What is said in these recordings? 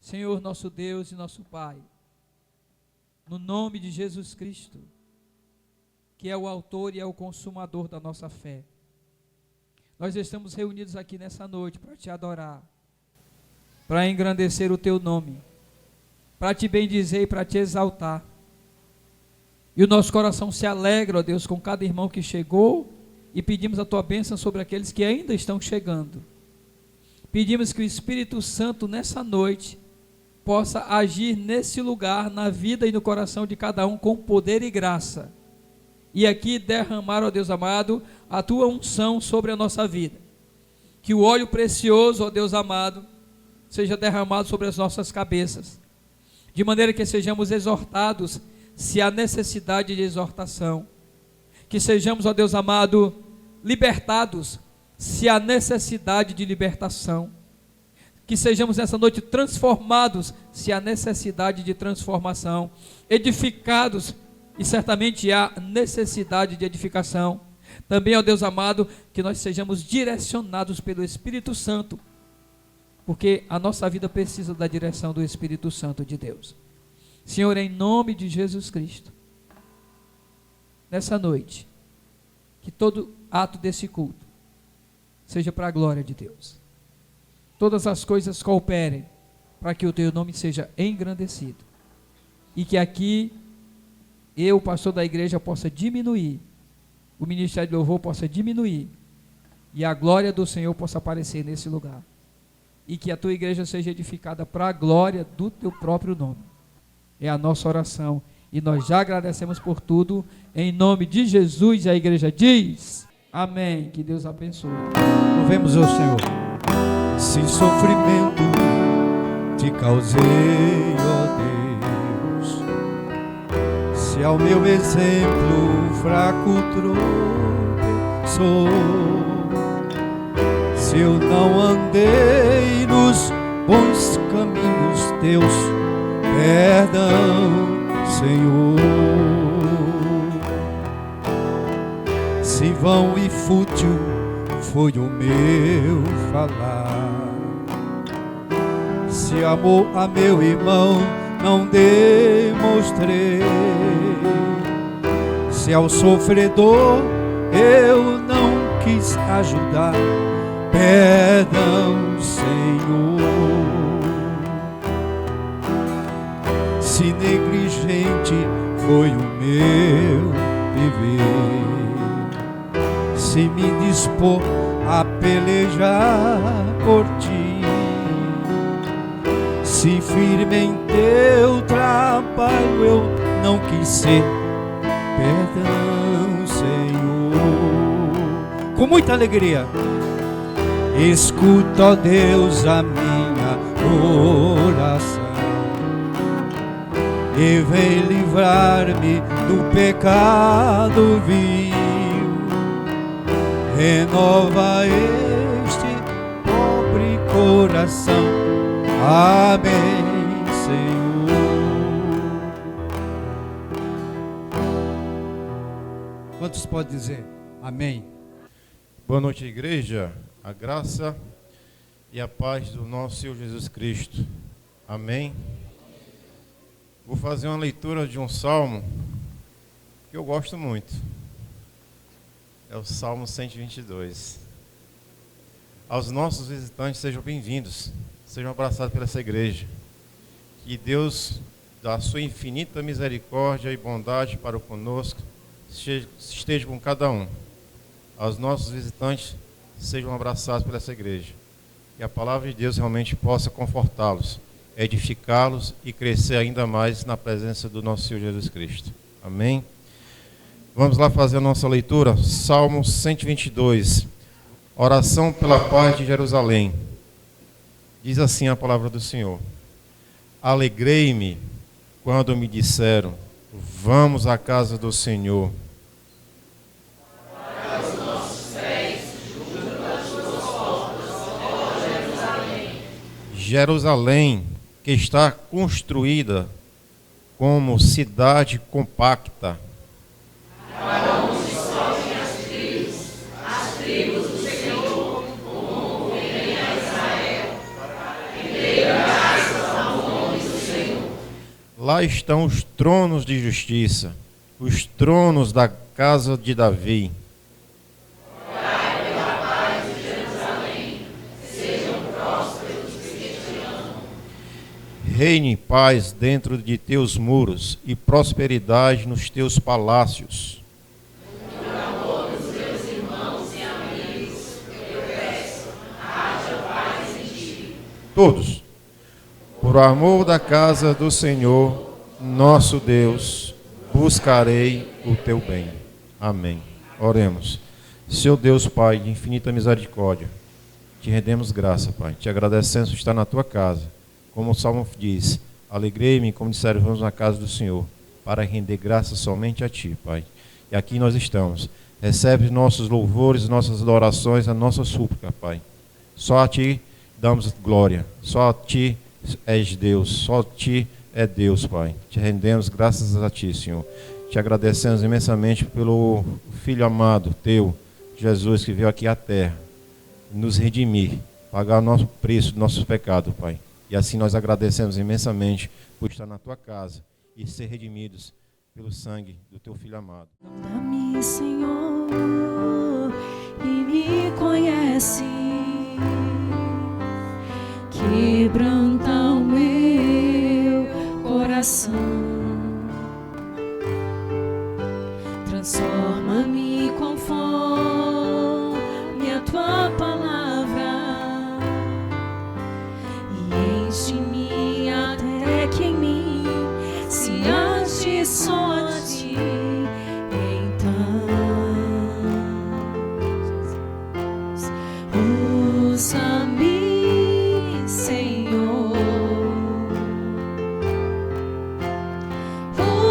Senhor, nosso Deus e nosso Pai, no nome de Jesus Cristo, que é o autor e é o consumador da nossa fé, nós estamos reunidos aqui nessa noite para te adorar, para engrandecer o teu nome, para te bendizer e para te exaltar. E o nosso coração se alegra, ó Deus, com cada irmão que chegou, e pedimos a tua bênção sobre aqueles que ainda estão chegando. Pedimos que o Espírito Santo nessa noite possa agir nesse lugar, na vida e no coração de cada um com poder e graça, e aqui derramar, ó Deus amado, a tua unção sobre a nossa vida. Que o óleo precioso, ó Deus amado, seja derramado sobre as nossas cabeças, de maneira que sejamos exortados se há necessidade de exortação, que sejamos, ó Deus amado, libertados se há necessidade de libertação, que sejamos nessa noite transformados se há necessidade de transformação, edificados, e certamente há necessidade de edificação. Também, ó Deus amado, que nós sejamos direcionados pelo Espírito Santo, porque a nossa vida precisa da direção do Espírito Santo de Deus. Senhor, em nome de Jesus Cristo, nessa noite, que todo ato desse culto seja para a glória de Deus. Todas as coisas cooperem para que o teu nome seja engrandecido, e que aqui eu, pastor da igreja, possa diminuir, o ministério de louvor possa diminuir, e a glória do Senhor possa aparecer nesse lugar, e que a tua igreja seja edificada para a glória do teu próprio nome. É a nossa oração, e nós já agradecemos por tudo, em nome de Jesus. A igreja diz amém. Que Deus abençoe. Louvemos o Senhor. Se sofrimento te causei, ó Deus, se ao meu exemplo fraco tropeçou, se eu não andei nos bons caminhos teus, perdão, Senhor. Se vão e fútil foi o meu falar, se amor a meu irmão não demonstrei, se ao sofredor eu não quis ajudar, perdão, Senhor. Se negligente foi o meu viver, se me dispor a pelejar por ti, se firme em teu trabalho eu não quis ser, perdão, Senhor. Com muita alegria, escuta, ó Deus, a minha oração, e vem livrar-me do pecado vil, renova este pobre coração, amém, Senhor. Quantos podem dizer amém? Boa noite, igreja. A graça e a paz do nosso Senhor Jesus Cristo, amém. Vou fazer uma leitura de um salmo que eu gosto muito. É o Salmo 122. Aos nossos visitantes, sejam bem-vindos, sejam abraçados por essa igreja. Que Deus, da sua infinita misericórdia e bondade para conosco, esteja com cada um. Aos nossos visitantes, sejam abraçados por essa igreja. Que a palavra de Deus realmente possa confortá-los, edificá-los e crescer ainda mais na presença do nosso Senhor Jesus Cristo. Amém? Vamos lá fazer a nossa leitura. Salmo 122. Oração pela paz de Jerusalém. Diz assim a palavra do Senhor: alegrei-me quando me disseram, vamos à casa do Senhor. Jerusalém, que está construída como cidade compacta, para onde sobem as tribos do Senhor, como vem a Israel, entregarás ao Lá estão os tronos de justiça, os tronos da casa de Davi. Reine em paz dentro de teus muros e prosperidade nos teus palácios. Por amor dos meus irmãos e amigos, eu peço, haja paz em ti. Todos, por amor da casa do Senhor, nosso Deus, buscarei o teu bem. Amém. Oremos. Senhor Deus, Pai, de infinita misericórdia, te rendemos graça, Pai. Te agradecemos por estar na tua casa. Como o Salmo diz, alegrei-me como disseram, vamos na casa do Senhor, para render graça somente a Ti, Pai. E aqui nós estamos. Recebe nossos louvores, nossas adorações, a nossa súplica, Pai. Só a Ti damos glória. Só a Ti és Deus. Só a Ti é Deus, Pai. Te rendemos graças a Ti, Senhor. Te agradecemos imensamente pelo Filho amado Teu, Jesus, que veio aqui à terra, nos redimir, pagar o nosso preço do nosso pecado, Pai. E assim nós agradecemos imensamente por estar na Tua casa e ser redimidos pelo sangue do Teu Filho amado. Sonda-me, Senhor, e me conhece. Quebranta o meu coração. Transforma-me conforme a Tua palavra. Enche-me até que em mim se ache só a Ti. Então, usa-me, Senhor.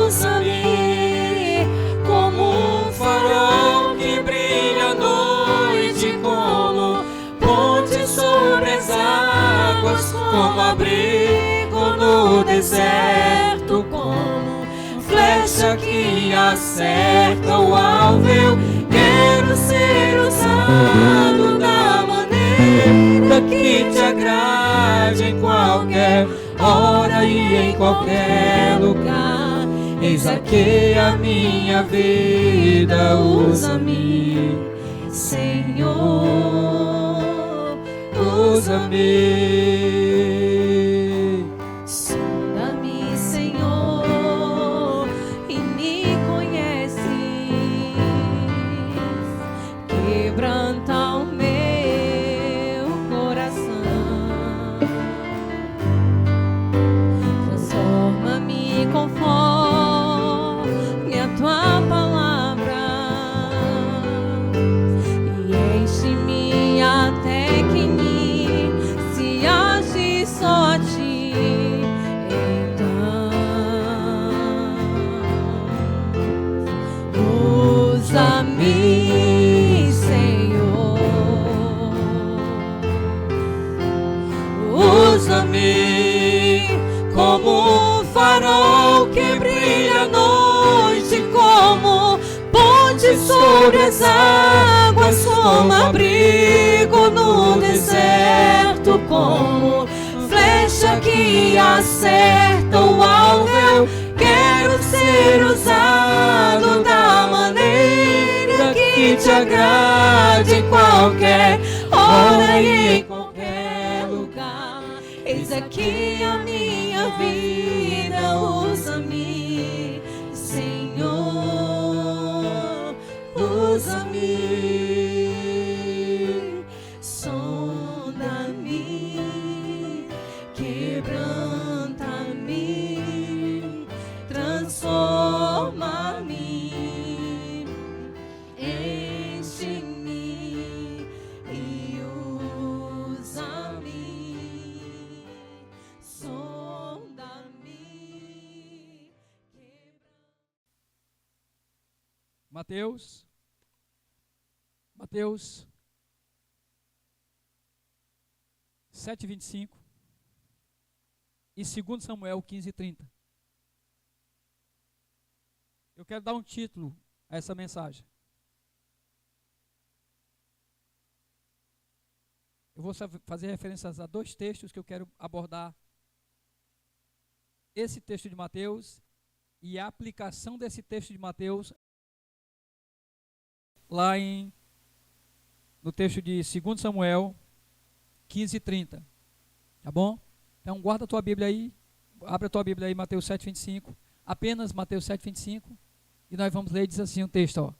Usa-me como um farol que brilha à noite, como ponte sobre as águas, como abrigo no deserto, como flecha que acerta o alvo. Eu quero ser usado da maneira que Te agrade, em qualquer hora e em qualquer lugar. Eis aqui a minha vida, usa-me, Senhor, usa-me. Sonda-me, Senhor, e me conheces. Quebranta o meu coração. Transforma-me conforme a Tua palavra. E enche-me até que em mim se ache só a Ti. Então, usa-me, Senhor. Usa-me como um farol que brilha à noite, como ponte sobre as águas, como abrigo no deserto, como flecha que acerta o alvo. Eu quero ser usado da maneira que Te agrade, em qualquer hora e em qualquer lugar. Eis aqui a minha vida, usa-me, Senhor, usa-me. Sonda-me, quebranta-me, transforma-me, enche-me e usa-me. Sonda-me, Mateus 7:25 e 2 Samuel 15:30. Eu quero dar um título a essa mensagem. Eu vou fazer referências a dois textos que eu quero abordar esse texto de Mateus e a aplicação desse texto de Mateus lá no texto de 2 Samuel 15:30. Tá bom? Então guarda a tua Bíblia aí, abre a tua Bíblia aí, Mateus 7:25, apenas Mateus 7:25, e nós vamos ler, diz assim o texto, ó.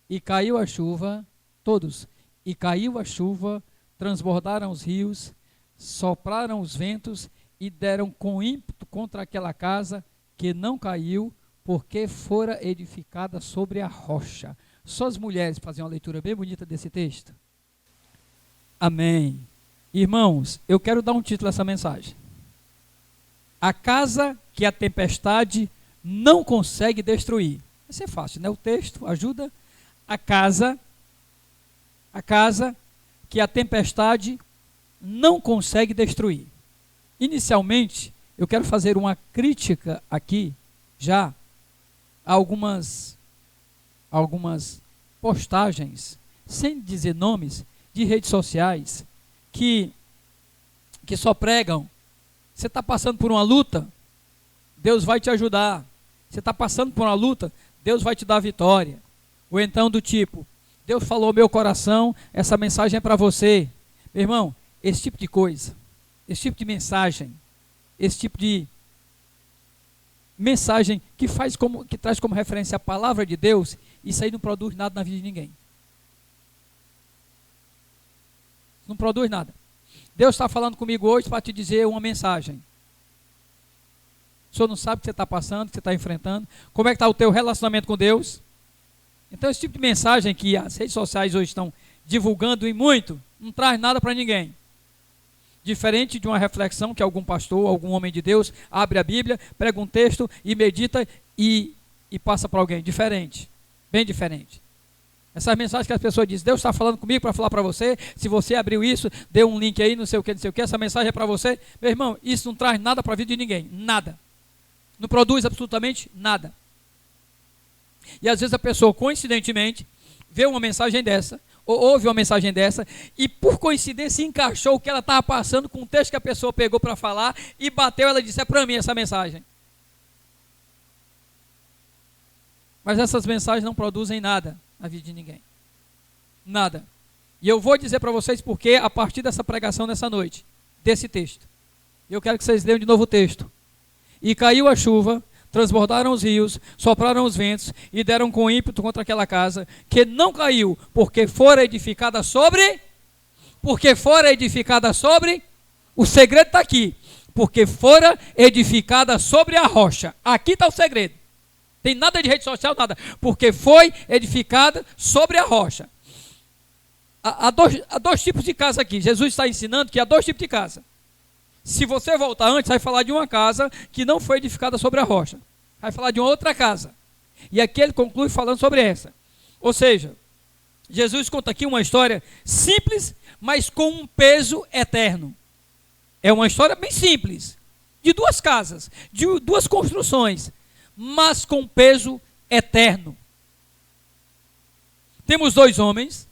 E caiu a chuva, todos, e caiu a chuva, transbordaram os rios, sopraram os ventos e deram com ímpeto contra aquela casa, que não caiu, porque fora edificada sobre a rocha. Só as mulheres faziam uma leitura bem bonita desse texto. Amém. Irmãos, eu quero dar um título a essa mensagem. A casa que a tempestade não consegue destruir. Isso é fácil, né? O texto ajuda. A casa que a tempestade não consegue destruir. Inicialmente, eu quero fazer uma crítica aqui, já, a algumas postagens, sem dizer nomes, de redes sociais, que só pregam: você está passando por uma luta, Deus vai te ajudar. Você está passando por uma luta, Deus vai te dar vitória. Ou então do tipo: Deus falou ao meu coração, essa mensagem é para você. Meu irmão, esse tipo de coisa, esse tipo de mensagem, esse tipo de mensagem que traz como referência a palavra de Deus, isso aí não produz nada na vida de ninguém. Não produz nada. Deus está falando comigo hoje para te dizer uma mensagem. O senhor não sabe o que você está passando, o que você está enfrentando, como é que está o teu relacionamento com Deus. Então esse tipo de mensagem que as redes sociais hoje estão divulgando e muito, não traz nada para ninguém. Diferente de uma reflexão que algum pastor, algum homem de Deus abre a Bíblia, prega um texto e medita e passa para alguém. Diferente, bem diferente. Essas mensagens que as pessoas dizem: Deus está falando comigo para falar para você, se você abriu isso, dê um link aí, não sei o que, essa mensagem é para você. Meu irmão, isso não traz nada para a vida de ninguém, nada. Não produz absolutamente nada. E às vezes a pessoa, coincidentemente, vê uma mensagem dessa, ou ouve uma mensagem dessa, e por coincidência encaixou o que ela estava passando com o texto que a pessoa pegou para falar, e bateu, ela disse: é para mim essa mensagem. Mas essas mensagens não produzem nada na vida de ninguém. Nada. E eu vou dizer para vocês porque, a partir dessa pregação nessa noite, desse texto, eu quero que vocês leiam de novo o texto. E caiu a chuva, transbordaram os rios, sopraram os ventos e deram com ímpeto contra aquela casa, que não caiu, porque fora edificada sobre... O segredo está aqui. Porque fora edificada sobre a rocha. Aqui está o segredo. Tem nada de rede social, nada. Porque foi edificada sobre a rocha. Há dois tipos de casa aqui. Jesus está ensinando que há dois tipos de casa. Se você voltar antes, vai falar de uma casa que não foi edificada sobre a rocha. Vai falar de uma outra casa. E aqui ele conclui falando sobre essa. Ou seja, Jesus conta aqui uma história simples, mas com um peso eterno. É uma história bem simples. De duas casas, de duas construções, mas com peso eterno. Temos dois homens,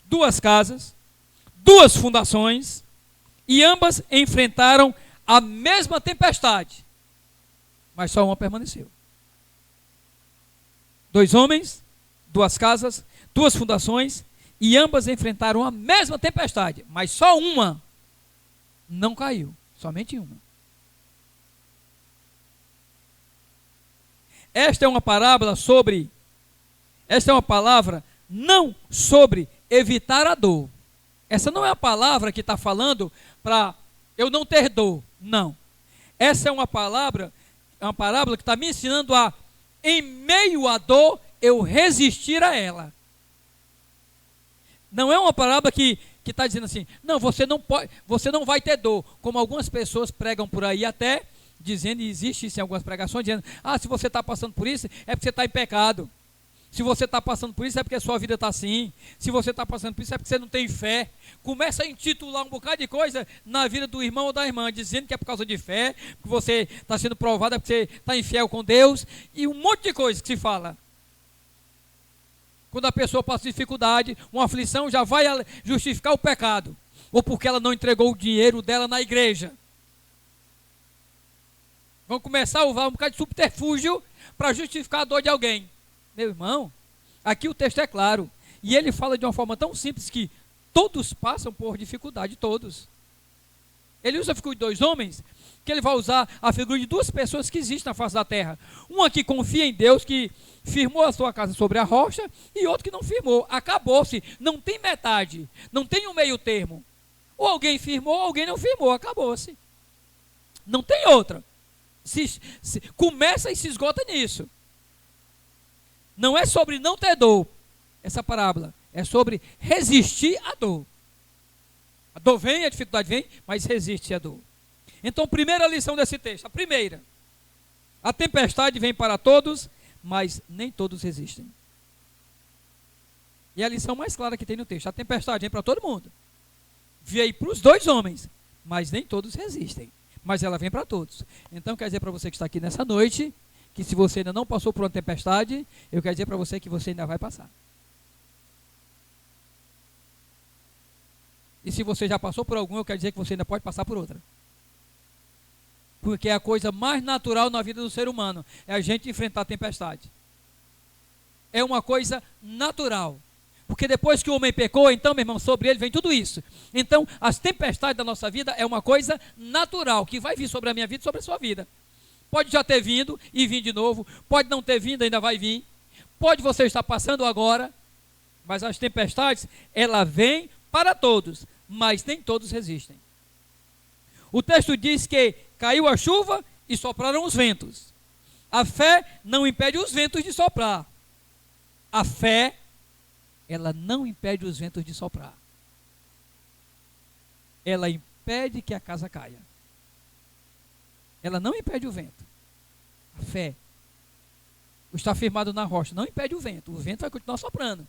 duas casas, duas fundações, e ambas enfrentaram a mesma tempestade, mas só uma permaneceu. Dois homens, duas casas, duas fundações, e ambas enfrentaram a mesma tempestade, mas só uma não caiu, somente uma. Esta é uma parábola não sobre evitar a dor. Essa não é a palavra que está falando para eu não ter dor, não. Essa é uma parábola que está me ensinando a, em meio à dor, eu resistir a ela. Não é uma parábola que está dizendo assim: não, você não vai ter dor, como algumas pessoas pregam por aí até, dizendo, e existe isso em algumas pregações, dizendo: se você está passando por isso, é porque você está em pecado. Se você está passando por isso, é porque a sua vida está assim. Se você está passando por isso, é porque você não tem fé. Começa a intitular um bocado de coisa na vida do irmão ou da irmã, dizendo que é por causa de fé, que você está sendo provado, é porque você está infiel com Deus, e um monte de coisa que se fala. Quando a pessoa passa dificuldade, uma aflição, já vai justificar o pecado, ou porque ela não entregou o dinheiro dela na igreja. Vão começar a usar um bocado de subterfúgio para justificar a dor de alguém. Meu irmão, aqui o texto é claro. E ele fala de uma forma tão simples que todos passam por dificuldade, todos. Ele usa a figura de dois homens, que ele vai usar a figura de duas pessoas que existem na face da terra. Uma que confia em Deus, que firmou a sua casa sobre a rocha, e outro que não firmou. Acabou-se. Não tem metade. Não tem um meio termo. Ou alguém firmou, ou alguém não firmou. Acabou-se. Não tem outra. Começa e se esgota nisso. Não é sobre não ter dor, essa parábola. É sobre resistir à dor. A dor vem, a dificuldade vem, mas resiste à dor. Então, primeira lição desse texto. A primeira. A tempestade vem para todos, mas nem todos resistem. E a lição mais clara que tem no texto. A tempestade vem para todo mundo. Veio para os dois homens, mas nem todos resistem. Mas ela vem para todos. Então, quer dizer para você que está aqui nessa noite, que se você ainda não passou por uma tempestade, eu quero dizer para você que você ainda vai passar. E se você já passou por algum, eu quero dizer que você ainda pode passar por outra. Porque é a coisa mais natural na vida do ser humano, é a gente enfrentar a tempestade. É uma coisa natural. Porque depois que o homem pecou, então, meu irmão, sobre ele vem tudo isso. Então, as tempestades da nossa vida é uma coisa natural, que vai vir sobre a minha vida e sobre a sua vida. Pode já ter vindo e vir de novo, pode não ter vindo, ainda vai vir. Pode você estar passando agora, mas as tempestades, ela vem para todos, mas nem todos resistem. O texto diz que caiu a chuva e sopraram os ventos. A fé não impede os ventos de soprar. A fé, ela não impede os ventos de soprar. Ela impede que a casa caia. Ela não impede o vento. A fé, o estar firmado na rocha, não impede o vento. O vento vai continuar soprando.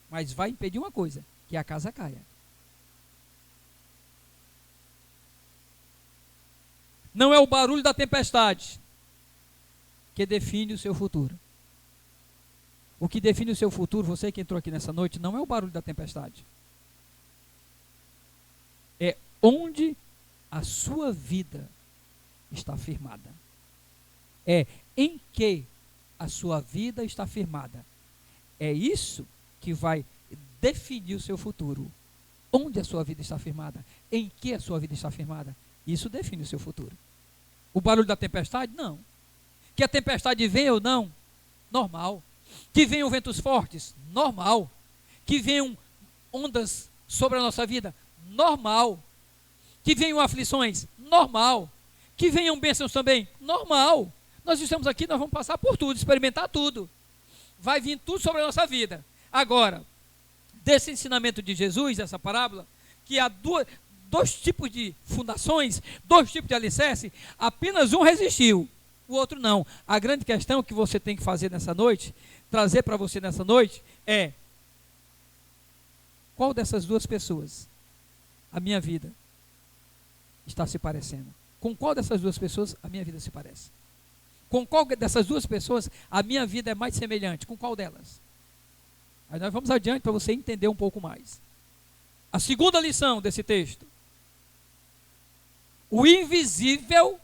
Mas vai impedir uma coisa, que a casa caia. Não é o barulho da tempestade que define o seu futuro. O que define o seu futuro, você que entrou aqui nessa noite, não é o barulho da tempestade. É onde a sua vida está firmada. É em que a sua vida está firmada. É isso que vai definir o seu futuro. Onde a sua vida está firmada? Em que a sua vida está firmada? Isso define o seu futuro. O barulho da tempestade? Não. Que a tempestade venha ou não? Normal. Que venham ventos fortes? Normal. Que venham ondas sobre a nossa vida? Normal. Que venham aflições? Normal. Que venham bênçãos também? Normal. Nós estamos aqui, nós vamos passar por tudo, experimentar tudo. Vai vir tudo sobre a nossa vida. Agora, desse ensinamento de Jesus, dessa parábola, que há dois tipos de fundações, dois tipos de alicerce, apenas um resistiu, o outro não. A grande questão que você tem que fazer nessa noite, trazer para você nessa noite, é: qual dessas duas pessoas a minha vida está se parecendo? Com qual dessas duas pessoas a minha vida se parece? Com qual dessas duas pessoas a minha vida é mais semelhante? Com qual delas? Aí nós vamos adiante para você entender um pouco mais. A segunda lição desse texto: o invisível,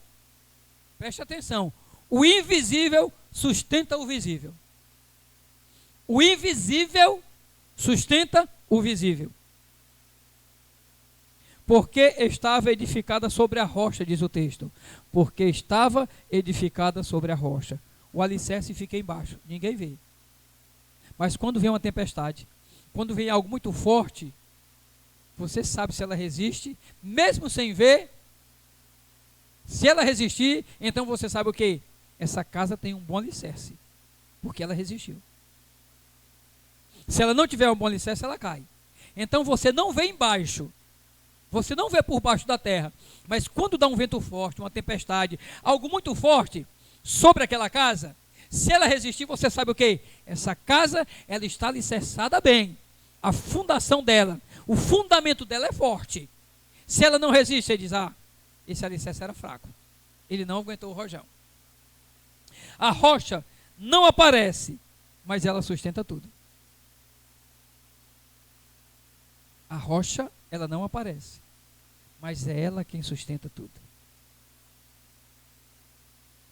preste atenção, o invisível sustenta o visível. O invisível sustenta o visível. Porque estava edificada sobre a rocha, diz o texto. Porque estava edificada sobre a rocha. O alicerce fica embaixo, ninguém vê. Mas quando vem uma tempestade, quando vem algo muito forte, você sabe se ela resiste, mesmo sem ver. Se ela resistir, então você sabe o quê? Essa casa tem um bom alicerce, porque ela resistiu. Se ela não tiver um bom alicerce, ela cai. Então você não vê embaixo, você não vê por baixo da terra, mas quando dá um vento forte, uma tempestade, algo muito forte sobre aquela casa, se ela resistir, você sabe o quê? Essa casa, ela está alicerçada bem. A fundação dela, o fundamento dela é forte. Se ela não resiste, você diz: ah, esse alicerce era fraco, ele não aguentou o rojão. A rocha não aparece, mas ela sustenta tudo. A rocha, ela não aparece, mas é ela quem sustenta tudo.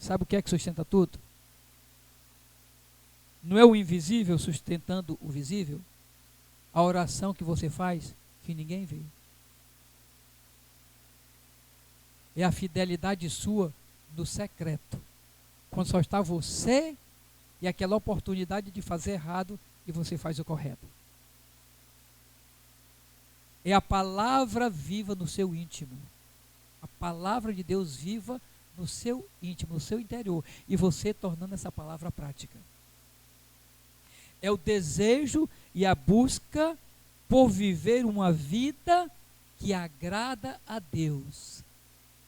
Sabe o que é que sustenta tudo? Não é o invisível sustentando o visível? A oração que você faz, que ninguém vê. É a fidelidade sua no secreto. Quando só está você e aquela oportunidade de fazer errado e você faz o correto. É a palavra viva no seu íntimo. A palavra de Deus viva no seu íntimo, no seu interior. E você tornando essa palavra prática. É o desejo e a busca por viver uma vida que agrada a Deus.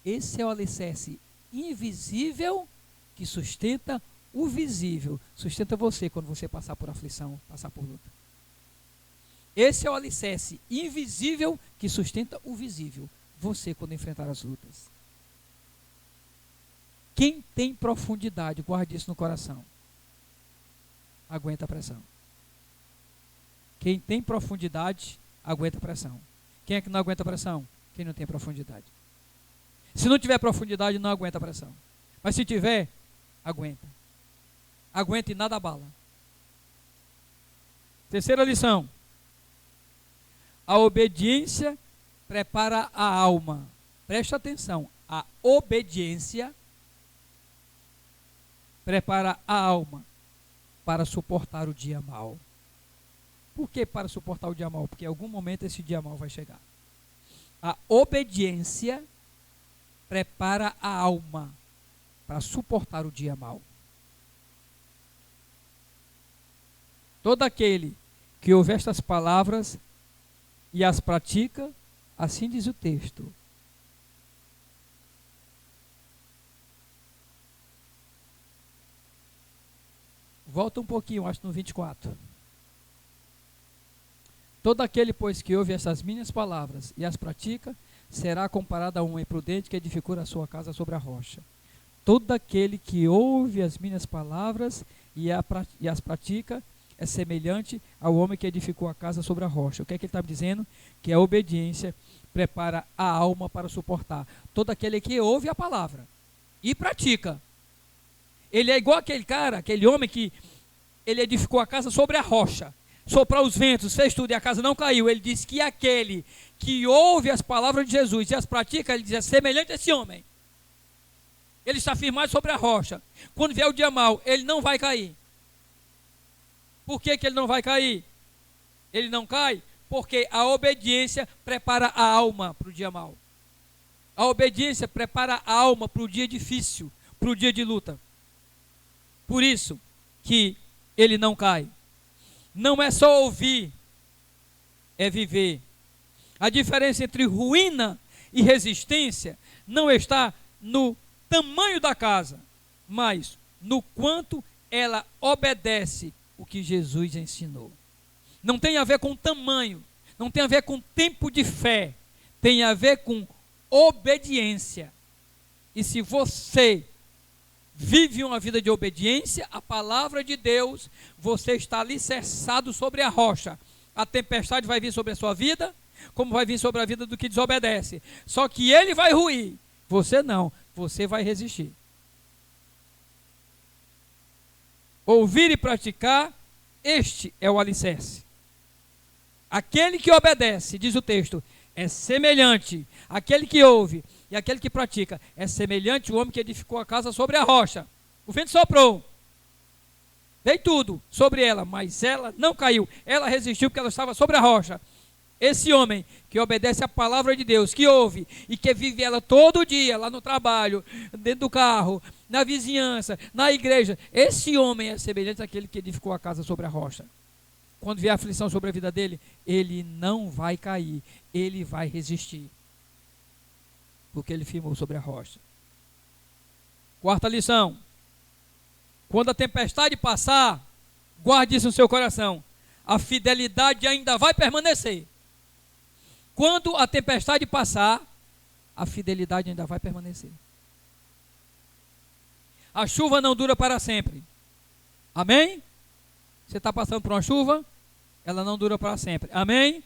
Esse é o alicerce invisível que sustenta o visível. Sustenta você quando você passar por aflição, passar por luta. Esse é o alicerce invisível que sustenta o visível. Você quando enfrentar as lutas. Quem tem profundidade, guarde isso no coração. Aguenta a pressão. Quem tem profundidade, aguenta a pressão. Quem é que não aguenta a pressão? Quem não tem profundidade. Se não tiver profundidade, não aguenta a pressão. Mas se tiver, aguenta. Aguenta e nada abala. Terceira lição. A obediência prepara a alma. Presta atenção. A obediência prepara a alma para suportar o dia mau. Por que para suportar o dia mau? Porque em algum momento esse dia mau vai chegar. A obediência prepara a alma para suportar o dia mau. Todo aquele que ouve estas palavras e as pratica, assim diz o texto. Volta um pouquinho, acho no 24. Todo aquele, pois, que ouve estas minhas palavras e as pratica, será comparado a um imprudente que edificou a sua casa sobre a rocha. Todo aquele que ouve as minhas palavras e as pratica, é semelhante ao homem que edificou a casa sobre a rocha. O que é que ele está dizendo? Que a obediência prepara a alma para suportar. Todo aquele que ouve a palavra e pratica. Ele é igual aquele cara, aquele homem que ele edificou a casa sobre a rocha. Soprou os ventos, fez tudo e a casa não caiu. Ele diz que aquele que ouve as palavras de Jesus e as pratica, ele diz, é semelhante a esse homem. Ele está firmado sobre a rocha. Quando vier o dia mau, ele não vai cair. Por que ele não vai cair? Ele não cai porque a obediência prepara a alma para o dia mau. A obediência prepara a alma para o dia difícil, para o dia de luta. Por isso que ele não cai. Não é só ouvir, é viver. A diferença entre ruína e resistência não está no tamanho da casa, mas no quanto ela obedece o que Jesus ensinou. Não tem a ver com tamanho, não tem a ver com tempo de fé, tem a ver com obediência. E se você vive uma vida de obediência à palavra de Deus, você está alicerçado sobre a rocha. A tempestade vai vir sobre a sua vida, como vai vir sobre a vida do que desobedece. Só que ele vai ruir, você não, você vai resistir. Ouvir e praticar, este é o alicerce. Aquele que obedece, diz o texto, é semelhante. Aquele que ouve e aquele que pratica é semelhante ao homem que edificou a casa sobre a rocha. O vento soprou, veio tudo sobre ela, mas ela não caiu. Ela resistiu porque ela estava sobre a rocha. Esse homem que obedece a palavra de Deus, que ouve e que vive ela todo dia, lá no trabalho, dentro do carro, na vizinhança, na igreja, esse homem é semelhante àquele que edificou a casa sobre a rocha. Quando vier aflição sobre a vida dele, ele não vai cair, ele vai resistir. Porque ele firmou sobre a rocha. Quarta lição. Quando a tempestade passar, guarde isso no seu coração. A fidelidade ainda vai permanecer. Quando a tempestade passar, a fidelidade ainda vai permanecer. A chuva não dura para sempre. Amém? Você está passando por uma chuva, ela não dura para sempre. Amém?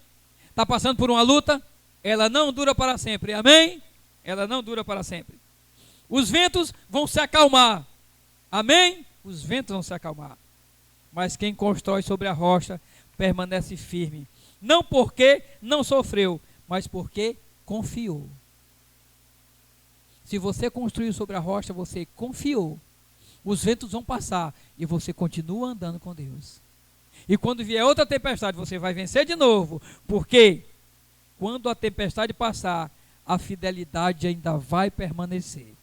Está passando por uma luta, ela não dura para sempre. Amém? Ela não dura para sempre. Os ventos vão se acalmar. Amém? Os ventos vão se acalmar. Mas quem constrói sobre a rocha permanece firme. Não porque não sofreu, mas porque confiou. Se você construiu sobre a rocha, você confiou. Os ventos vão passar e você continua andando com Deus. E quando vier outra tempestade, você vai vencer de novo. Porque quando a tempestade passar, a fidelidade ainda vai permanecer.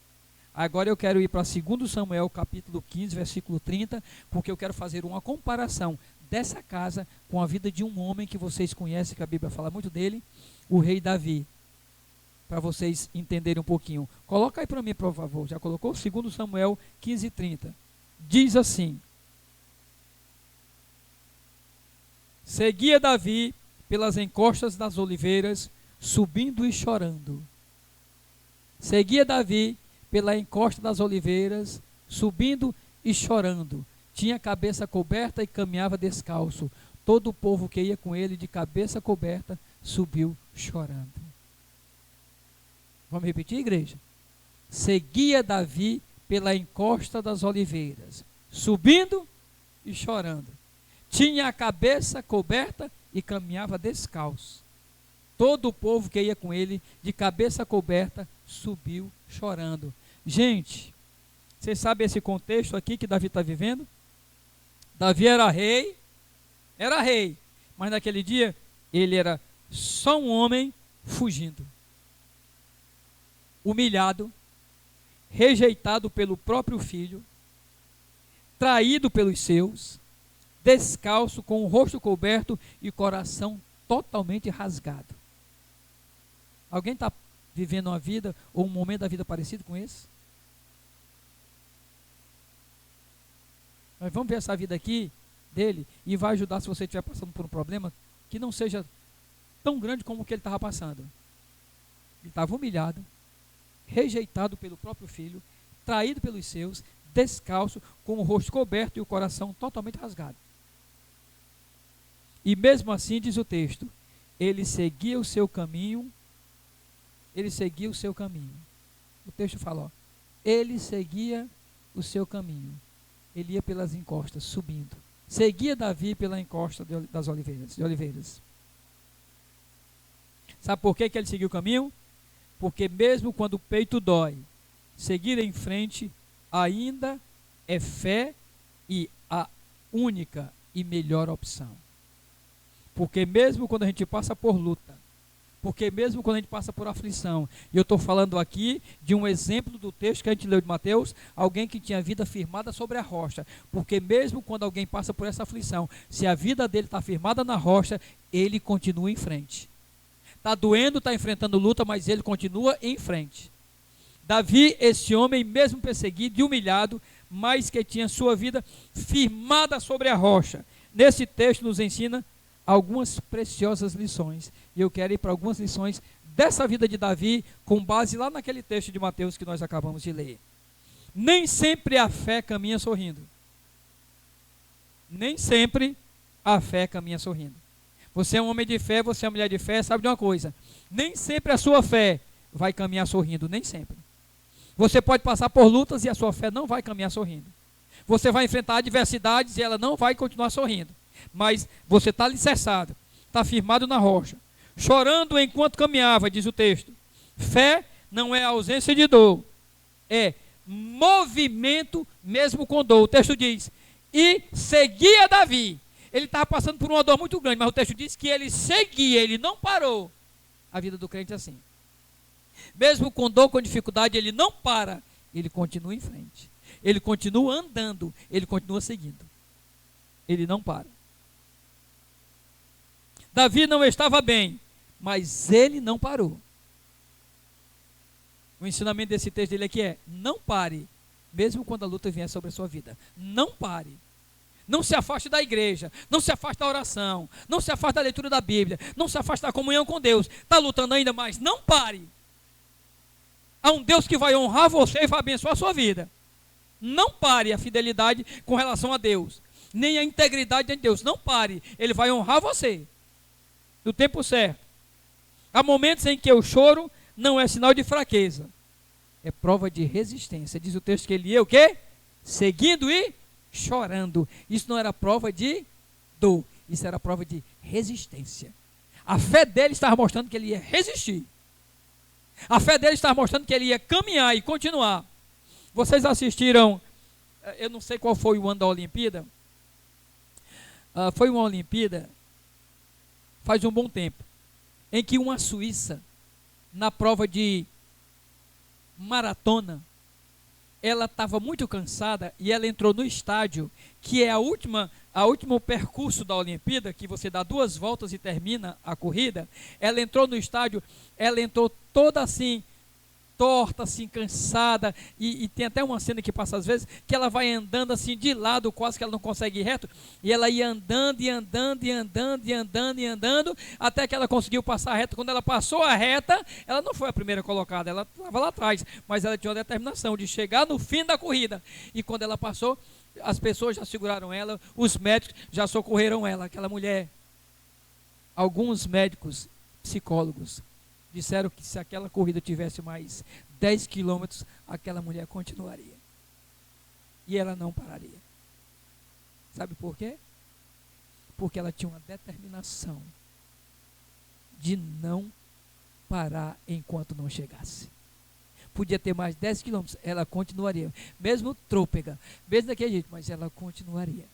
Agora eu quero ir para 2 Samuel, capítulo 15, versículo 30, porque eu quero fazer uma comparação dessa casa com a vida de um homem que vocês conhecem, que a Bíblia fala muito dele, o rei Davi. Para vocês entenderem um pouquinho. Coloca aí para mim, por favor. Já colocou? 2 Samuel 15, 30. Diz assim: seguia Davi pelas encostas das oliveiras, subindo e chorando. Seguia Davi pela encosta das oliveiras, subindo e chorando. Tinha a cabeça coberta e caminhava descalço. Todo o povo que ia com ele de cabeça coberta subiu chorando. Vamos repetir, igreja? Seguia Davi pela encosta das oliveiras, subindo e chorando. Tinha a cabeça coberta e caminhava descalço. Todo o povo que ia com ele, de cabeça coberta, subiu chorando. Gente, vocês sabem esse contexto aqui que Davi está vivendo? Davi era rei, mas naquele dia ele era só um homem fugindo. Humilhado, rejeitado pelo próprio filho, traído pelos seus, descalço, com o rosto coberto e coração totalmente rasgado. Alguém está vivendo uma vida ou um momento da vida parecido com esse? Nós vamos ver essa vida aqui dele e vai ajudar se você estiver passando por um problema que não seja tão grande como o que ele estava passando. Ele estava humilhado, rejeitado pelo próprio filho, traído pelos seus, descalço, com o rosto coberto e o coração totalmente rasgado. E mesmo assim, diz o texto, ele seguia o seu caminho. O texto fala, ó, ele seguia o seu caminho. Ele ia pelas encostas, subindo. Seguia Davi pela encosta das oliveiras. Sabe por que ele seguiu o caminho? Porque mesmo quando o peito dói, seguir em frente ainda é fé e a única e melhor opção. Porque mesmo quando a gente passa por luta, porque mesmo quando a gente passa por aflição, e eu estou falando aqui de um exemplo do texto que a gente leu de Mateus, alguém que tinha a vida firmada sobre a rocha, porque mesmo quando alguém passa por essa aflição, se a vida dele está firmada na rocha, ele continua em frente. Está doendo, está enfrentando luta, mas ele continua em frente. Davi, esse homem, mesmo perseguido e humilhado, mas que tinha sua vida firmada sobre a rocha. Nesse texto nos ensina algumas preciosas lições. E eu quero ir para algumas lições dessa vida de Davi, com base lá naquele texto de Mateus que nós acabamos de ler. Nem sempre a fé caminha sorrindo. Nem sempre a fé caminha sorrindo. Você é um homem de fé, você é uma mulher de fé, sabe de uma coisa? Nem sempre a sua fé vai caminhar sorrindo, nem sempre. Você pode passar por lutas e a sua fé não vai caminhar sorrindo. Você vai enfrentar adversidades e ela não vai continuar sorrindo. Mas você está alicerçado, está firmado na rocha, chorando enquanto caminhava, diz o texto. Fé não é ausência de dor, é movimento mesmo com dor. O texto diz, e seguia Davi. Ele estava passando por uma dor muito grande, mas o texto diz que ele seguia, ele não parou. A vida do crente é assim. Mesmo com dor, com dificuldade, ele não para, ele continua em frente. Ele continua andando, ele continua seguindo. Ele não para. Davi não estava bem, mas ele não parou. O ensinamento desse texto dele aqui é, não pare, mesmo quando a luta vier sobre a sua vida. Não pare. Não se afaste da igreja, não se afaste da oração, não se afaste da leitura da Bíblia, não se afaste da comunhão com Deus. Está lutando ainda mais? Não pare. Há um Deus que vai honrar você e vai abençoar a sua vida. Não pare a fidelidade com relação a Deus, nem a integridade de Deus. Não pare, Ele vai honrar você no tempo certo. Há momentos em que o choro não é sinal de fraqueza. é prova de resistência. Diz o texto que ele ia o quê? Seguindo e chorando. Isso não era prova de dor, isso era prova de resistência. A fé dele estava mostrando que ele ia resistir. A fé dele estava mostrando que ele ia caminhar e continuar. Vocês assistiram, eu não sei qual foi o ano da Olimpíada, foi uma Olimpíada, faz um bom tempo, em que uma suíça, na prova de maratona, ela estava muito cansada e ela entrou no estádio, que é o último percurso da Olimpíada, que você dá 2 voltas e termina a corrida. Ela entrou no estádio, ela entrou toda assim, torta, assim, cansada, e tem até uma cena que passa às vezes, que ela vai andando assim de lado, quase que ela não consegue ir reto, e ela ia andando, e andando, e andando, e andando, e andando, até que ela conseguiu passar a reta. Quando ela passou a reta, ela não foi a primeira colocada, ela estava lá atrás, mas ela tinha a determinação de chegar no fim da corrida, e quando ela passou, as pessoas já seguraram ela, os médicos já socorreram ela, aquela mulher. Alguns médicos, psicólogos, disseram que se aquela corrida tivesse mais 10 quilômetros, aquela mulher continuaria. E ela não pararia. Sabe por quê? Porque ela tinha uma determinação de não parar enquanto não chegasse. Podia ter mais 10 quilômetros, ela continuaria. Mesmo trôpega, mesmo daquele jeito, mas ela continuaria.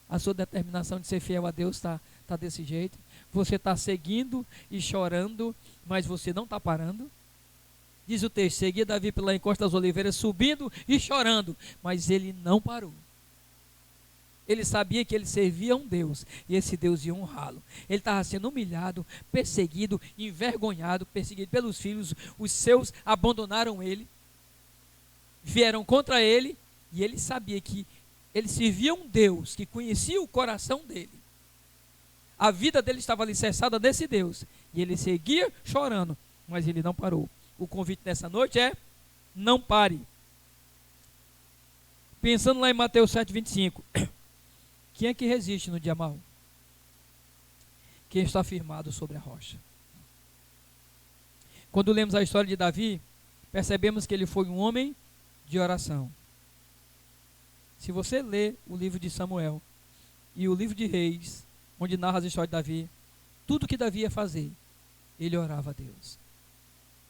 A sua determinação de ser fiel a Deus está desse jeito. Você está seguindo e chorando, mas você não está parando. Diz o texto: seguia Davi pela encosta das oliveiras, subindo e chorando, mas ele não parou. Ele sabia que ele servia a um Deus, e esse Deus ia honrá-lo. Ele estava sendo humilhado, perseguido, envergonhado, perseguido pelos filhos. Os seus abandonaram ele, vieram contra ele, e ele sabia que ele servia a um Deus que conhecia o coração dele. A vida dele estava alicerçada nesse Deus, e ele seguia chorando, mas ele não parou. O convite dessa noite é: não pare. Pensando lá em Mateus 7,25, quem é que resiste no dia mau? Quem está firmado sobre a rocha. Quando lemos a história de Davi, percebemos que ele foi um homem de oração. Se você ler o livro de Samuel e o livro de Reis, onde narra as histórias de Davi, tudo que Davi ia fazer, ele orava a Deus.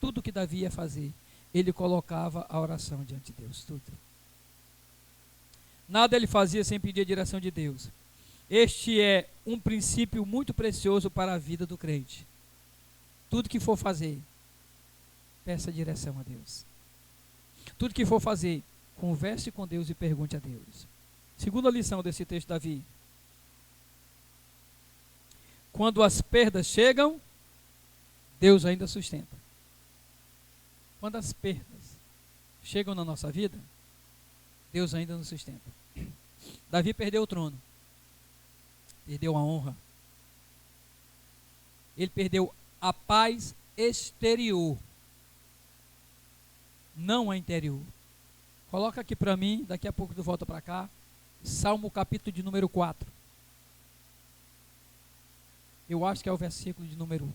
Tudo que Davi ia fazer, ele colocava a oração diante de Deus, tudo. Nada ele fazia sem pedir a direção de Deus. Este é um princípio muito precioso para a vida do crente. Tudo que for fazer, peça direção a Deus. Tudo que for fazer, converse com Deus e pergunte a Deus. Segunda lição desse texto de Davi: quando as perdas chegam, Deus ainda sustenta. Quando as perdas chegam na nossa vida, Deus ainda nos sustenta. Davi perdeu o trono, perdeu a honra, ele perdeu a paz exterior, não a interior. Coloca aqui para mim, daqui a pouco tu volta para cá, Salmo capítulo de número 4. Eu acho que é o versículo de número...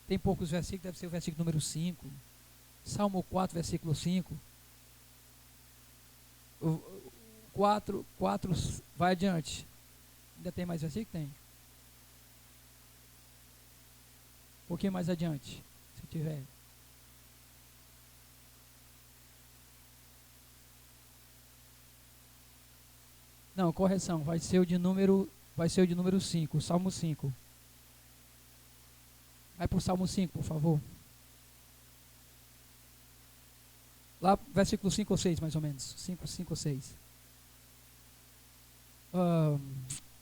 Tem poucos versículos, deve ser o versículo número 5. Salmo 4, versículo 5. 4, vai adiante. Ainda tem mais versículo? Tem. Um pouquinho mais adiante, se tiver. Não, correção, vai ser o de número 5, Salmo 5. Vai para o Salmo 5, por favor. Lá, versículo 5 ou 6, mais ou menos. 5 ou 6.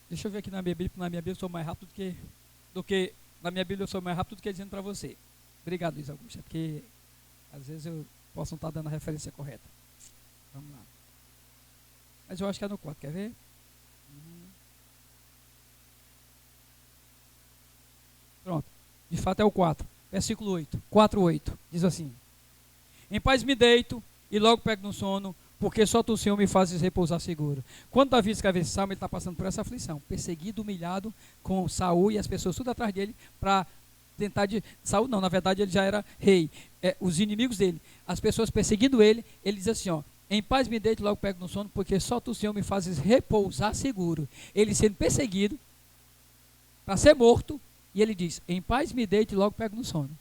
Deixa eu ver aqui na minha Bíblia eu sou mais rápido do que na minha Bíblia eu sou mais rápido do que dizendo para você. Obrigado, Luiz Augusto, porque às vezes eu posso não estar dando a referência correta. Vamos lá. Mas eu acho que é no 4, quer ver? Pronto. De fato é o 4. Versículo 8. 4:8. Diz assim: em paz me deito e logo pego no sono, porque só tu, Senhor, me fazes repousar seguro. Quando Davi escreve esse salmo, ele está passando por essa aflição, perseguido, humilhado, com Saul e as pessoas tudo atrás dele, para tentar de Saul não, na verdade ele já era rei. Os inimigos dele, as pessoas perseguindo ele, ele diz assim, ó: em paz me deito, logo pego no sono, porque só tu, Senhor, me fazes repousar seguro. Ele sendo perseguido para ser morto, e ele diz: em paz me deito e logo pego no sono.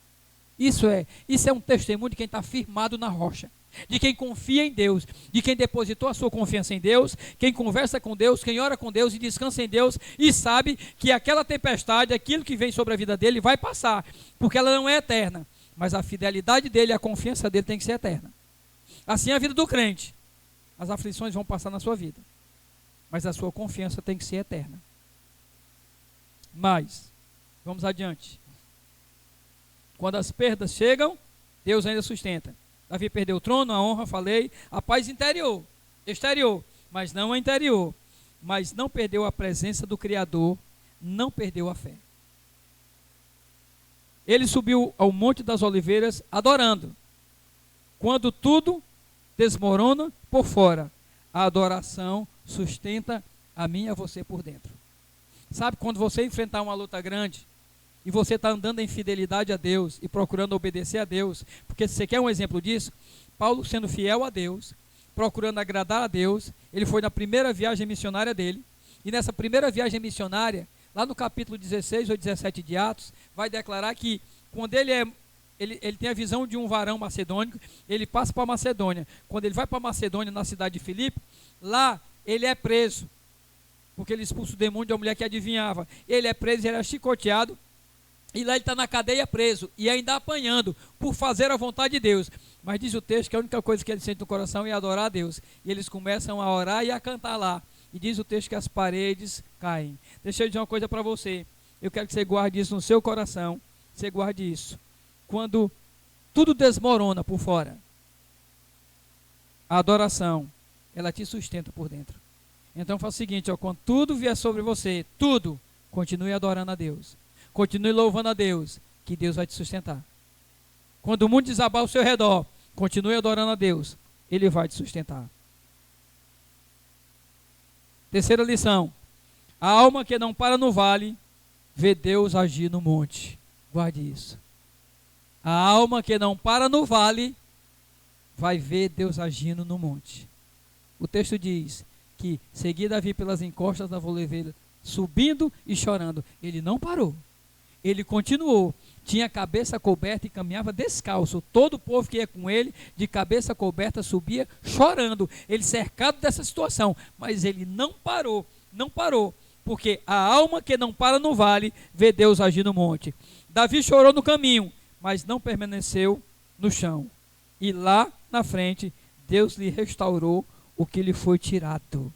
Isso é um testemunho de quem está firmado na rocha, de quem confia em Deus, de quem depositou a sua confiança em Deus, quem conversa com Deus, quem ora com Deus e descansa em Deus, e sabe que aquela tempestade, aquilo que vem sobre a vida dele vai passar, porque ela não é eterna, mas a fidelidade dele, a confiança dele tem que ser eterna. Assim é a vida do crente. As aflições vão passar na sua vida, mas a sua confiança tem que ser eterna. Mas, vamos adiante. Quando as perdas chegam, Deus ainda sustenta. Davi perdeu o trono, a honra, falei, a paz exterior, mas não a interior. Mas não perdeu a presença do Criador, não perdeu a fé. Ele subiu ao Monte das Oliveiras adorando. Quando tudo desmorona por fora, a adoração sustenta a mim e a você por dentro. Sabe, quando você enfrentar uma luta grande, e você está andando em fidelidade a Deus e procurando obedecer a Deus, porque se você quer um exemplo disso, Paulo sendo fiel a Deus, procurando agradar a Deus, ele foi na primeira viagem missionária dele, e nessa primeira viagem missionária, lá no capítulo 16 ou 17 de Atos, vai declarar que quando ele tem a visão de um varão macedônico, ele passa para a Macedônia. Quando ele vai para a Macedônia, na cidade de Filipe, lá ele é preso, porque ele expulsa o demônio de uma mulher que adivinhava. Ele é preso, ele é chicoteado, e lá ele está na cadeia preso, e ainda apanhando, por fazer a vontade de Deus. Mas diz o texto que a única coisa que ele sente no coração é adorar a Deus. E eles começam a orar e a cantar lá. E diz o texto que as paredes caem. Deixa eu dizer uma coisa para você. Eu quero que você guarde isso no seu coração. Você guarde isso. Quando tudo desmorona por fora, a adoração, ela te sustenta por dentro. Então faz o seguinte, ó, quando tudo vier sobre você, tudo, continue adorando a Deus. Continue louvando a Deus, que Deus vai te sustentar. Quando o mundo desabar ao seu redor, continue adorando a Deus, Ele vai te sustentar. Terceira lição: a alma que não para no vale, vê Deus agir no monte. Guarde isso. A alma que não para no vale, vai ver Deus agindo no monte. O texto diz que, seguir Davi pelas encostas da oliveira, subindo e chorando, ele não parou. Ele continuou, tinha a cabeça coberta e caminhava descalço. Todo o povo que ia com ele, de cabeça coberta, subia chorando. Ele cercado dessa situação, mas ele não parou, porque a alma que não para no vale, vê Deus agir no monte. Davi chorou no caminho, mas não permaneceu no chão. E lá na frente, Deus lhe restaurou o que lhe foi tirado.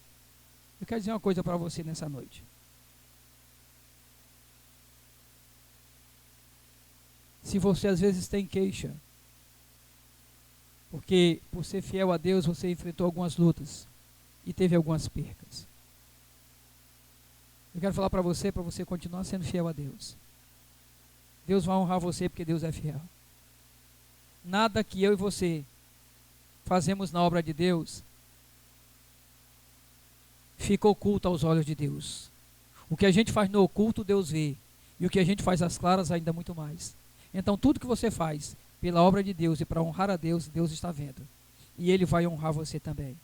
Eu quero dizer uma coisa para você nessa noite. Se você às vezes tem queixa, porque por ser fiel a Deus você enfrentou algumas lutas e teve algumas percas, eu quero falar para você continuar sendo fiel a Deus. Deus vai honrar você porque Deus é fiel. Nada que eu e você fazemos na obra de Deus fica oculto aos olhos de Deus. O que a gente faz no oculto, Deus vê. E o que a gente faz às claras, ainda muito mais. Então tudo que você faz pela obra de Deus e para honrar a Deus, Deus está vendo. E Ele vai honrar você também.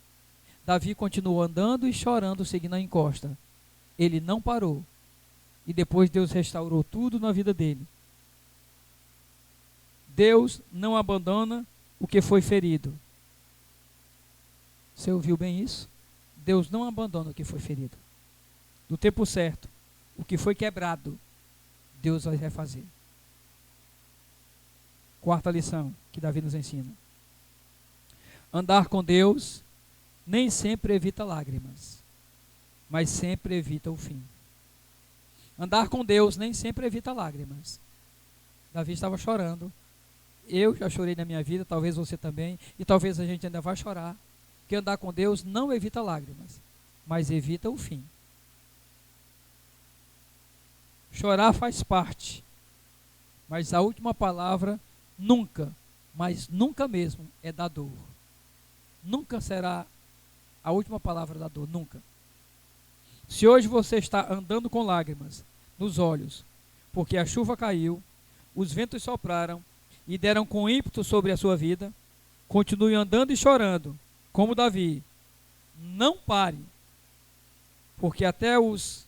Davi continuou andando e chorando, seguindo a encosta. Ele não parou. E depois Deus restaurou tudo na vida dele. Deus não abandona o que foi ferido. Você ouviu bem isso? Deus não abandona o que foi ferido. No tempo certo, o que foi quebrado, Deus vai refazer. Quarta lição que Davi nos ensina: andar com Deus nem sempre evita lágrimas, mas sempre evita o fim. Andar com Deus nem sempre evita lágrimas. Davi estava chorando. Eu já chorei na minha vida, talvez você também, e talvez a gente ainda vai chorar. Porque andar com Deus não evita lágrimas, mas evita o fim. Chorar faz parte, mas a última palavra nunca, mas nunca mesmo, é da dor. Nunca será a última palavra da dor, nunca. Se hoje você está andando com lágrimas nos olhos, porque a chuva caiu, os ventos sopraram e deram com ímpeto sobre a sua vida, continue andando e chorando, como Davi. Não pare, porque até os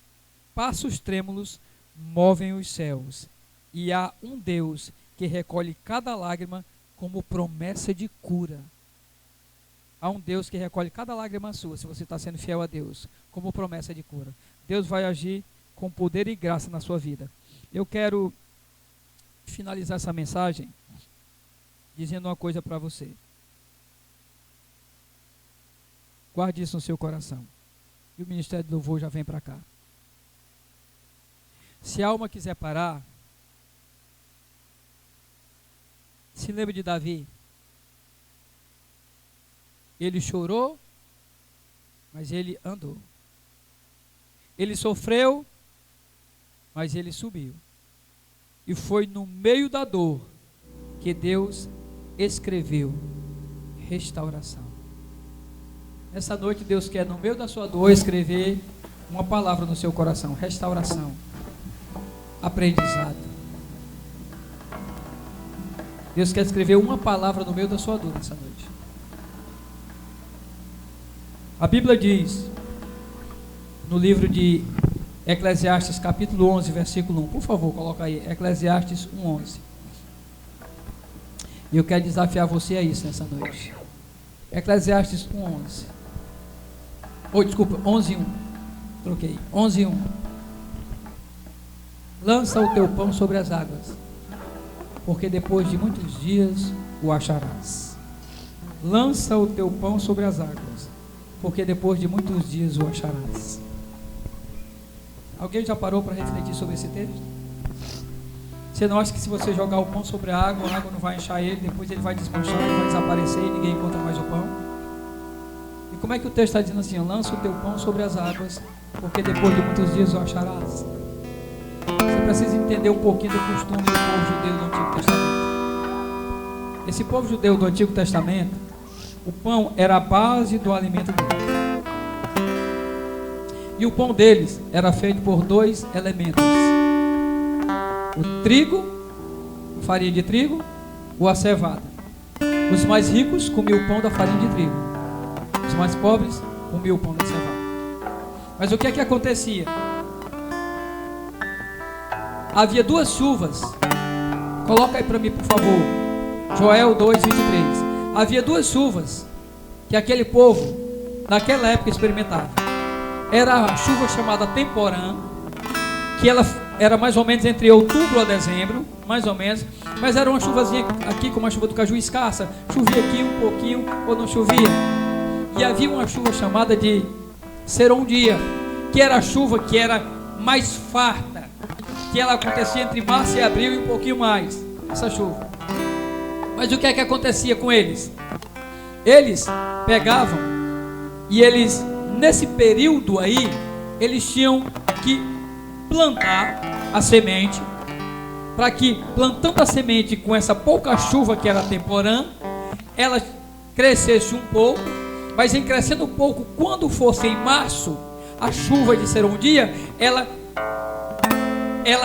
passos trêmulos movem os céus, e há um Deus que recolhe cada lágrima como promessa de cura. Há um Deus que recolhe cada lágrima sua, se você está sendo fiel a Deus, como promessa de cura. Deus vai agir com poder e graça na sua vida. Eu quero finalizar essa mensagem dizendo uma coisa para você. Guarde isso no seu coração. E o Ministério do Louvor já vem para cá. Se a alma quiser parar, se lembre de Davi. Ele chorou, mas ele andou. Ele sofreu, mas ele subiu. E foi no meio da dor que Deus escreveu restauração. Nessa noite Deus quer, no meio da sua dor, escrever uma palavra no seu coração: restauração, aprendizado. Deus quer escrever uma palavra no meio da sua dor nessa noite. A Bíblia diz, no livro de Eclesiastes, capítulo 11, versículo 1. Por favor, coloca aí, Eclesiastes 1:11. E eu quero desafiar você a isso nessa noite. Eclesiastes 1:11. Desculpa, 11:1. Troquei. 11:1. Lança o teu pão sobre as águas, porque depois de muitos dias o acharás. Lança o teu pão sobre as águas, porque depois de muitos dias o acharás. Alguém já parou para refletir sobre esse texto? Você não acha que se você jogar o pão sobre a água não vai encher ele, depois ele vai desmanchar, ele vai desaparecer e ninguém encontra mais o pão? E como é que o texto está dizendo assim? Lança o teu pão sobre as águas, porque depois de muitos dias o acharás. Você precisa entender um pouquinho do costume do povo judeu do Antigo Testamento. Esse povo judeu do Antigo Testamento, o pão era a base do alimento deles. E o pão deles era feito por dois elementos: o trigo, a farinha de trigo, ou a cevada. Os mais ricos comiam o pão da farinha de trigo, os mais pobres comiam o pão da cevada. Mas o que é que acontecia? Havia duas chuvas. Coloca aí para mim, por favor, Joel 2:23. Havia duas chuvas que aquele povo naquela época experimentava. Era a chuva chamada temporã, que ela era mais ou menos entre outubro a dezembro, mais ou menos, mas era uma chuvazinha aqui, como a chuva do caju, escassa, chovia aqui um pouquinho ou não chovia. E havia uma chuva chamada de serôdia, que era a chuva que era mais farta, que ela acontecia entre março e abril e um pouquinho mais, essa chuva. Mas o que é que acontecia com eles? Eles pegavam e eles, nesse período aí, eles tinham que plantar a semente, para que, plantando a semente com essa pouca chuva que era temporã, ela crescesse um pouco, mas em crescendo um pouco, quando fosse em março, a chuva de serôdia, ela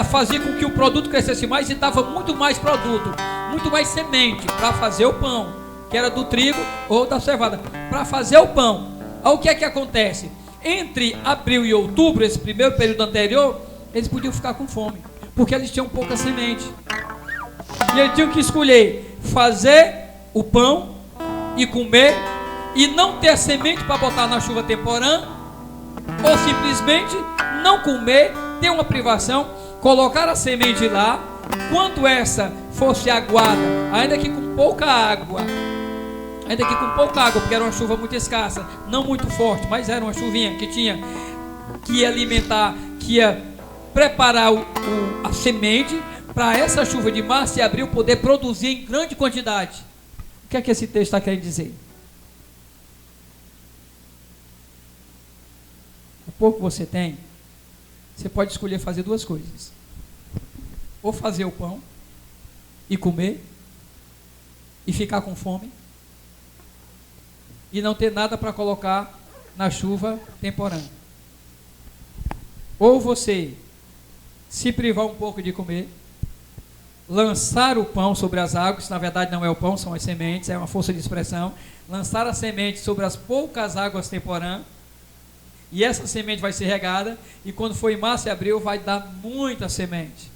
fazia com que o produto crescesse mais e dava muito mais produto, muito mais semente para fazer o pão, que era do trigo ou da cevada, para fazer o pão. O que é que acontece? Entre abril e outubro, esse primeiro período anterior, eles podiam ficar com fome, porque eles tinham pouca semente. E eles tinham que escolher fazer o pão e comer, e não ter semente para botar na chuva temporã, ou simplesmente não comer, ter uma privação, colocar a semente lá, quando essa fosse aguada, ainda que com pouca água, porque era uma chuva muito escassa, não muito forte, mas era uma chuvinha que ia alimentar, que ia preparar a semente para essa chuva de março e abril poder produzir em grande quantidade. O que é que esse texto está querendo dizer? O pouco que você tem, você pode escolher fazer duas coisas: ou fazer o pão e comer e ficar com fome e não ter nada para colocar na chuva temporã, ou você se privar um pouco de comer lançar o pão sobre as águas. Na verdade não é o pão, são as sementes, é uma força de expressão. Lançar a semente sobre as poucas águas temporã, e essa semente vai ser regada, e quando for em março e abril vai dar muita semente.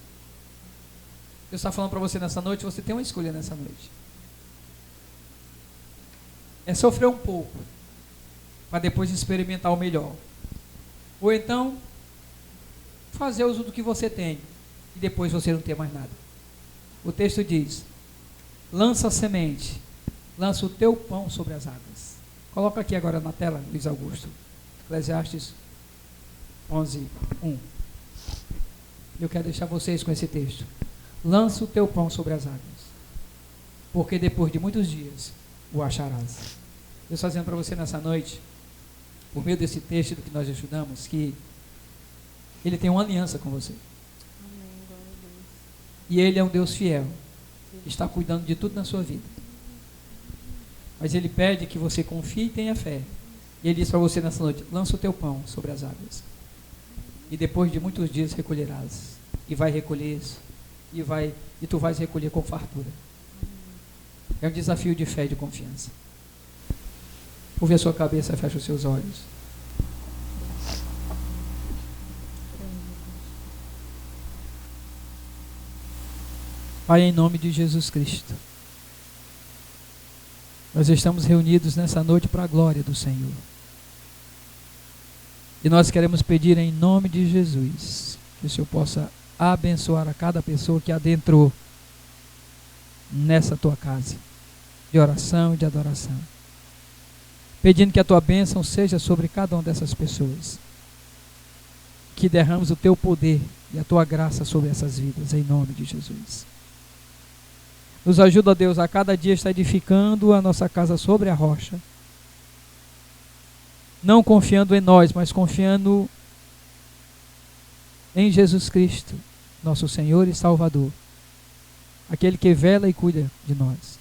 Deus está falando para você nessa noite, você tem uma escolha nessa noite. É sofrer um pouco, para depois experimentar o melhor. Ou então, fazer uso do que você tem, e depois você não ter mais nada. O texto diz, lança a semente, lança o teu pão sobre as águas. Coloca aqui agora na tela, Luiz Augusto. Eclesiastes 11:1. Eu quero deixar vocês com esse texto. Lança o teu pão sobre as águas, porque depois de muitos dias o acharás. Eu estou dizendo para você nessa noite, por meio desse texto do que nós estudamos, que Ele tem uma aliança com você. E Ele é um Deus fiel, que está cuidando de tudo na sua vida. Mas Ele pede que você confie e tenha fé. E Ele diz para você nessa noite, lança o teu pão sobre as águas, e depois de muitos dias recolherás. E vai recolher isso, e tu vais recolher com fartura. É um desafio de fé e de confiança. Curve a sua cabeça, fecha os seus olhos. Pai, em nome de Jesus Cristo, nós estamos reunidos nessa noite para a glória do Senhor. E nós queremos pedir em nome de Jesus, que o Senhor possa abençoar a cada pessoa que adentrou nessa tua casa, de oração e de adoração. Pedindo que a tua bênção seja sobre cada uma dessas pessoas. Que derrames o teu poder e a tua graça sobre essas vidas, em nome de Jesus. Nos ajuda, Deus, a cada dia estar edificando a nossa casa sobre a rocha. Não confiando em nós, mas confiando em Jesus Cristo, nosso Senhor e Salvador. Aquele que vela e cuida de nós.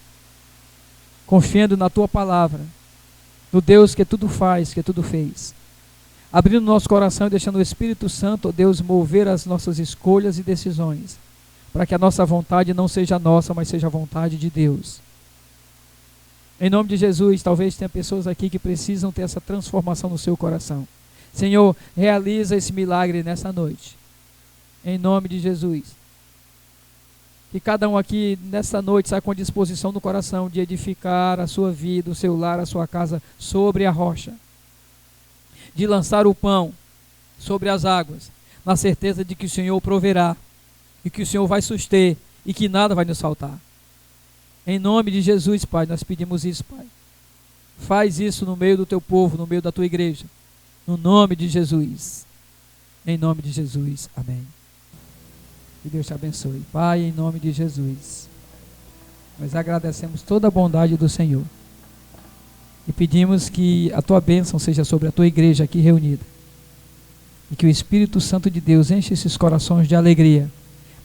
Confiando na tua palavra, no Deus que tudo faz, que tudo fez. Abrindo nosso coração e deixando o Espírito Santo, ó Deus, mover as nossas escolhas e decisões, para que a nossa vontade não seja nossa, mas seja a vontade de Deus. Em nome de Jesus, talvez tenha pessoas aqui que precisam ter essa transformação no seu coração. Senhor, realiza esse milagre nessa noite. Em nome de Jesus. Que cada um aqui nessa noite saia com disposição no coração de edificar a sua vida, o seu lar, a sua casa sobre a rocha. De lançar o pão sobre as águas, na certeza de que o Senhor proverá, e que o Senhor vai suster, e que nada vai nos faltar. Em nome de Jesus, Pai, nós pedimos isso, Pai. Faz isso no meio do teu povo, no meio da tua igreja. No nome de Jesus. Em nome de Jesus. Amém. Que Deus te abençoe. Pai, em nome de Jesus, nós agradecemos toda a bondade do Senhor. E pedimos que a tua bênção seja sobre a tua igreja aqui reunida. E que o Espírito Santo de Deus enche esses corações de alegria.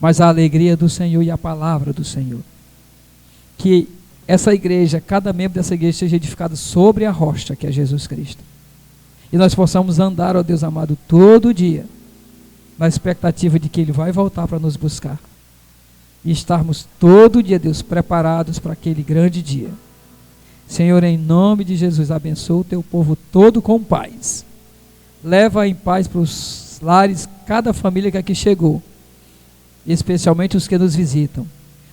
Mas a alegria do Senhor e a palavra do Senhor. Que essa igreja, cada membro dessa igreja seja edificado sobre a rocha que é Jesus Cristo. E nós possamos andar, ó Deus amado, todo dia, na expectativa de que Ele vai voltar para nos buscar. E estarmos todo dia, Deus, preparados para aquele grande dia. Senhor, em nome de Jesus, abençoa o teu povo todo com paz. Leva em paz para os lares cada família que aqui chegou, especialmente os que nos visitam.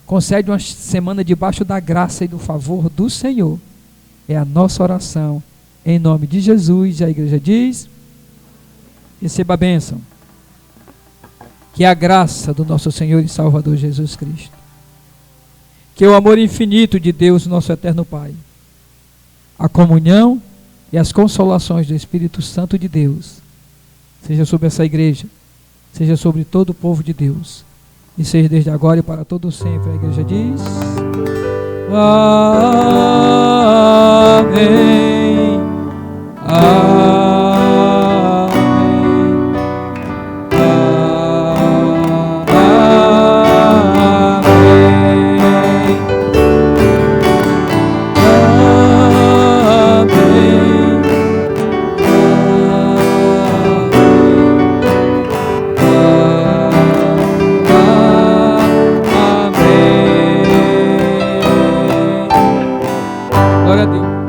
Concede uma semana debaixo da graça e do favor do Senhor. É a nossa oração. Em nome de Jesus, a igreja diz: receba a bênção. Que a graça do nosso Senhor e Salvador Jesus Cristo, que o amor infinito de Deus, nosso eterno Pai, a comunhão e as consolações do Espírito Santo de Deus, seja sobre essa igreja, seja sobre todo o povo de Deus, e seja desde agora e para todo sempre. A igreja diz: amém. Amém. Glória a Deus.